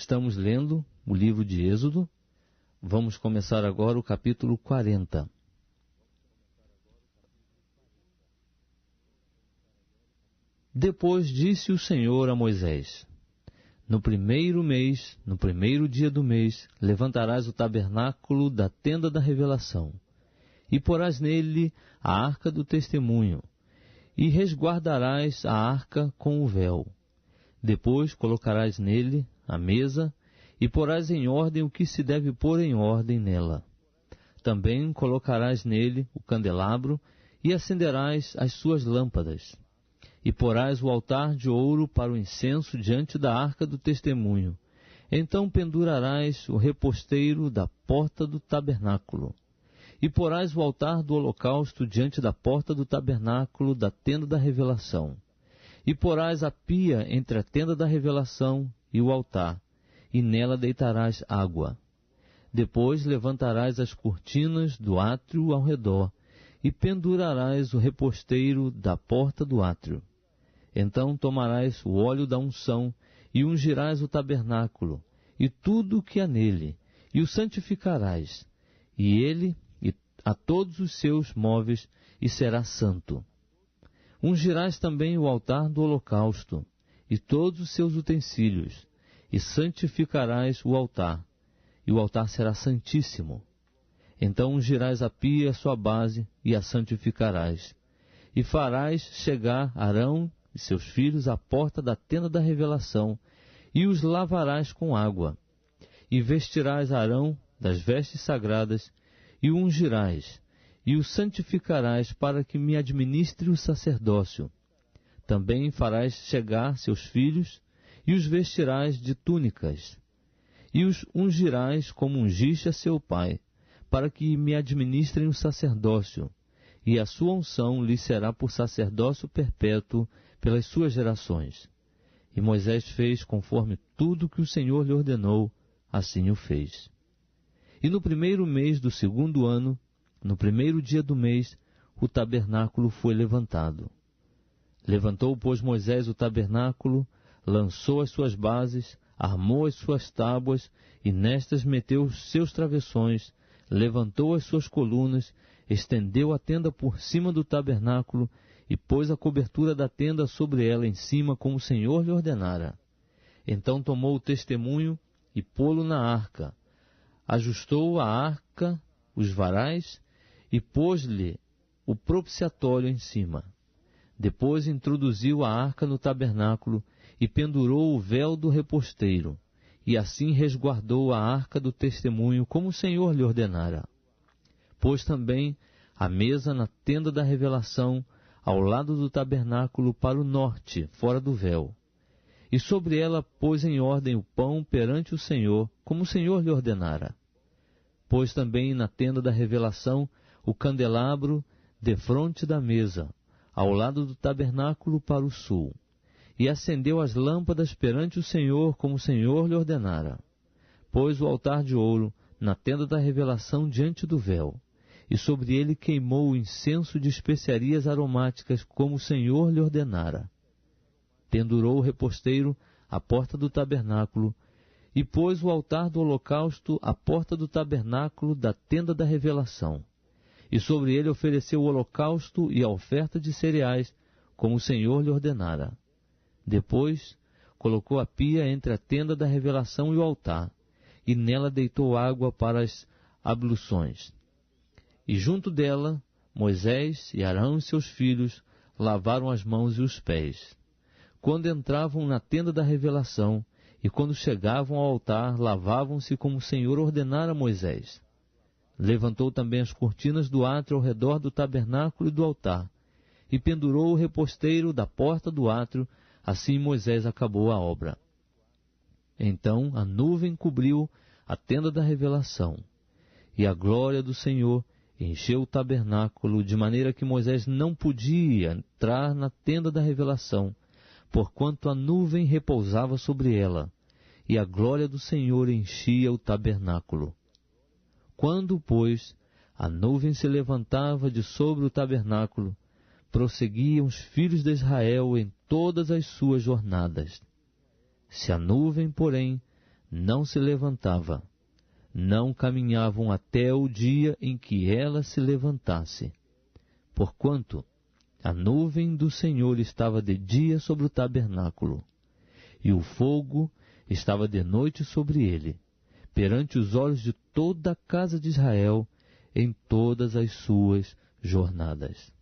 Estamos lendo o livro de Êxodo. Vamos começar agora o capítulo 40. Depois disse o Senhor a Moisés: No primeiro mês, no primeiro dia do mês, levantarás o tabernáculo da tenda da revelação, e porás nele a arca do testemunho, e resguardarás a arca com o véu. Depois colocarás nele a mesa, e porás em ordem o que se deve pôr em ordem nela. Também colocarás nele o candelabro, e acenderás as suas lâmpadas. E porás o altar de ouro para o incenso diante da arca do testemunho. Então pendurarás o reposteiro da porta do tabernáculo. E porás o altar do holocausto diante da porta do tabernáculo da tenda da revelação. E porás a pia entre a tenda da revelação e o altar, e nela deitarás água. Depois levantarás as cortinas do átrio ao redor, e pendurarás o reposteiro da porta do átrio. Então tomarás o óleo da unção, e ungirás o tabernáculo, e tudo o que há nele, e o santificarás, e ele e a todos os seus móveis, e será santo. Ungirás também o altar do holocausto, e todos os seus utensílios, e santificarás o altar, e o altar será santíssimo. Então ungirás a pia e a sua base, e a santificarás. E farás chegar Arão e seus filhos à porta da tenda da revelação, e os lavarás com água. E vestirás Arão das vestes sagradas, e o ungirás, e o santificarás para que me administre o sacerdócio. Também farás chegar seus filhos, e os vestirás de túnicas, e os ungirás como ungiste a seu pai, para que me administrem o sacerdócio, e a sua unção lhe será por sacerdócio perpétuo pelas suas gerações. E Moisés fez conforme tudo que o Senhor lhe ordenou, assim o fez. E no primeiro mês do segundo ano, no primeiro dia do mês, o tabernáculo foi levantado. Levantou, pois, Moisés o tabernáculo, lançou as suas bases, armou as suas tábuas, e nestas meteu os seus travessões, levantou as suas colunas, estendeu a tenda por cima do tabernáculo, e pôs a cobertura da tenda sobre ela em cima, como o Senhor lhe ordenara. Então tomou o testemunho e pô-lo na arca, ajustou a arca, os varais, e pôs-lhe o propiciatório em cima. Depois introduziu a arca no tabernáculo e pendurou o véu do reposteiro, e assim resguardou a arca do testemunho, como o Senhor lhe ordenara. Pôs também a mesa na tenda da revelação, ao lado do tabernáculo para o norte, fora do véu. E sobre ela pôs em ordem o pão perante o Senhor, como o Senhor lhe ordenara. Pôs também na tenda da revelação o candelabro defronte da mesa, ao lado do tabernáculo para o sul, e acendeu as lâmpadas perante o Senhor, como o Senhor lhe ordenara. Pôs o altar de ouro na tenda da revelação diante do véu, e sobre ele queimou o incenso de especiarias aromáticas, como o Senhor lhe ordenara. Pendurou o reposteiro à porta do tabernáculo, e pôs o altar do holocausto à porta do tabernáculo da tenda da revelação. E sobre ele ofereceu o holocausto e a oferta de cereais, como o Senhor lhe ordenara. Depois colocou a pia entre a tenda da revelação e o altar, e nela deitou água para as abluções. E junto dela, Moisés e Arão e seus filhos lavaram as mãos e os pés. Quando entravam na tenda da revelação, e quando chegavam ao altar, lavavam-se como o Senhor ordenara a Moisés. Levantou também as cortinas do átrio ao redor do tabernáculo e do altar, e pendurou o reposteiro da porta do átrio. Assim Moisés acabou a obra. Então a nuvem cobriu a tenda da revelação, e a glória do Senhor encheu o tabernáculo, de maneira que Moisés não podia entrar na tenda da revelação, porquanto a nuvem repousava sobre ela, e a glória do Senhor enchia o tabernáculo. Quando, pois, a nuvem se levantava de sobre o tabernáculo, prosseguiam os filhos de Israel em todas as suas jornadas. Se a nuvem, porém, não se levantava, não caminhavam até o dia em que ela se levantasse, porquanto a nuvem do Senhor estava de dia sobre o tabernáculo, e o fogo estava de noite sobre ele, perante os olhos de toda a casa de Israel, em todas as suas jornadas.